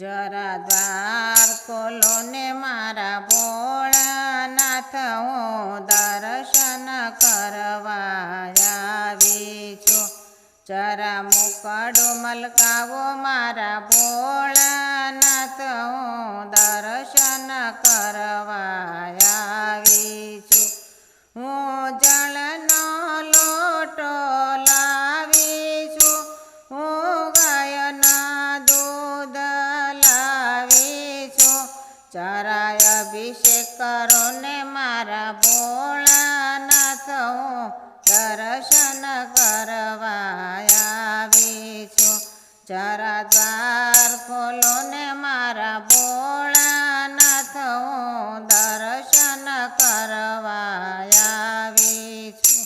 જરા દ્વાર ખોલો ને મારા ભોળાનાથ, હું દર્શન કરવા આવી છું. જરા મુખડું મલકાવો મારા ભોળાનાથ, હું દર્શન કરવા આવી છું. હું જળનો લોટો લાવી છું, હું ગાયના દૂધ લાવી છું. જરા અભિષેક કરો ને મારા ભોળાનાથ, હું દર્શન કરવા આવી છું. જરા દ્વાર ખોલો ને મારા ભોળાનાથ, હું દર્શન કરવા આવી છું.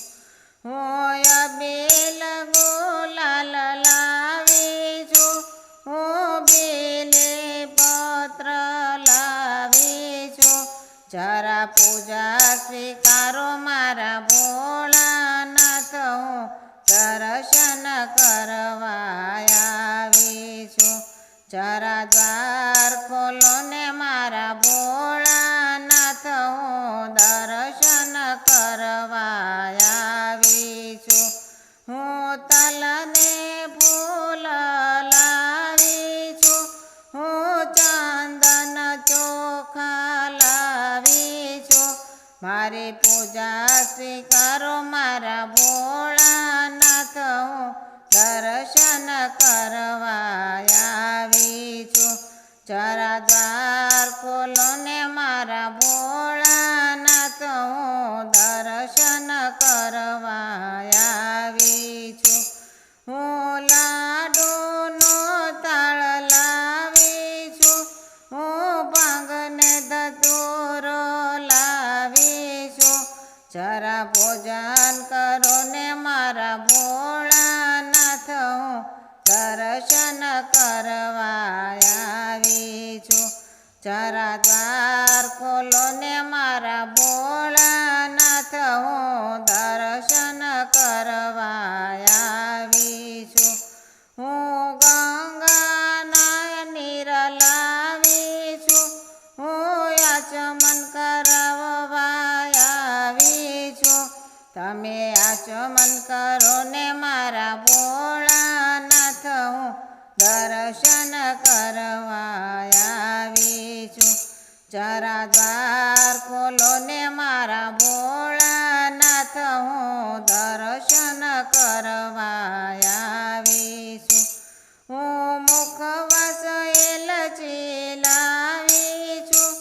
હું અબીલ ગુલાલ લાવી છું, હું બીલી પત્ર લાવી છું. જરા પૂજા સ્વીકારો મારા ભોળાનાથ, હું દર્શન કરવા આવી છું. જરા દ્વાર ખોલો ને મારા ભોળાનાથ, હું દર્શન કરવા આવી છું. હું તલ ને ફૂલ લાવી છું, હું ચંદન ચોખા લાવી છું. મારી પૂજા સ્વીકારો મારા ભોળાનાથ, હું દર્શન કરવા આવી છું. જરા દ્વાર ખોલો ને મારા ભોળાનાથ, હું દર્શન કરવા આવી છું. હું લાડુનો તાળ લાવી છું, હું ભાંગને ધતૂરો લાવી છું. જરા ભોજન કરો ને મારા ભોળાનાથ, હું દર્શન કરવા આવી છું. જરા દ્વાર ખોલો ને મારા ભોળાનાથ, હું દર્શન કરવા આવી છું. હું ગંગાના નીર લાવી છું, હું આચમન કરવા આવી છું. તમે આચમન કરો ને મારા ભોળાનાથ, હું દર્શન કરવા આવી છું. જરા દ્વાર ખોલો ને મારા ભોળાનાથ, હું દર્શન કરવા આવી છું. હું મુખવાસ એલચી લાવી છું,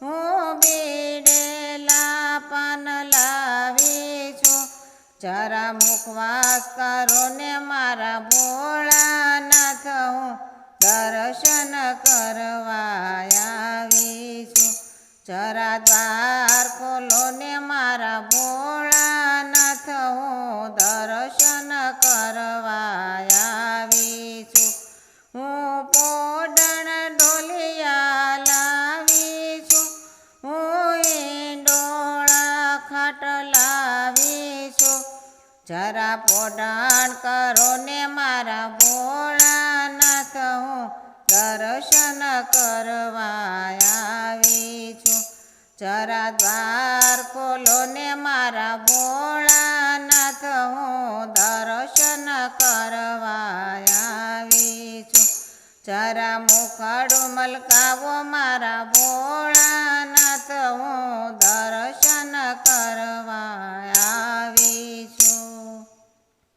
હું બીડેલા પાન લાવી છું. જરા મુખવાસ કરો ને મારા ભોળાનાથ, હું દર્શન કરવા આવી છું. જરા દ્વાર ખોલો ને મારા ભોળાનાથ, હું દર્શન કરવા આવી છું. હું પોડણ ઢોલિયા લાવી છું, હું ઈંડોળા ખાટ લાવી છું. જરા પોડણ કરો ને મારા ભોળાનાથ, હું દર્શન કરવા આવી છું. જરા દ્વાર ખોલો ને મારા ભોળાનાથ, હું દર્શન કરવા આવી છું. જરા મુખડું મલકાવો મારા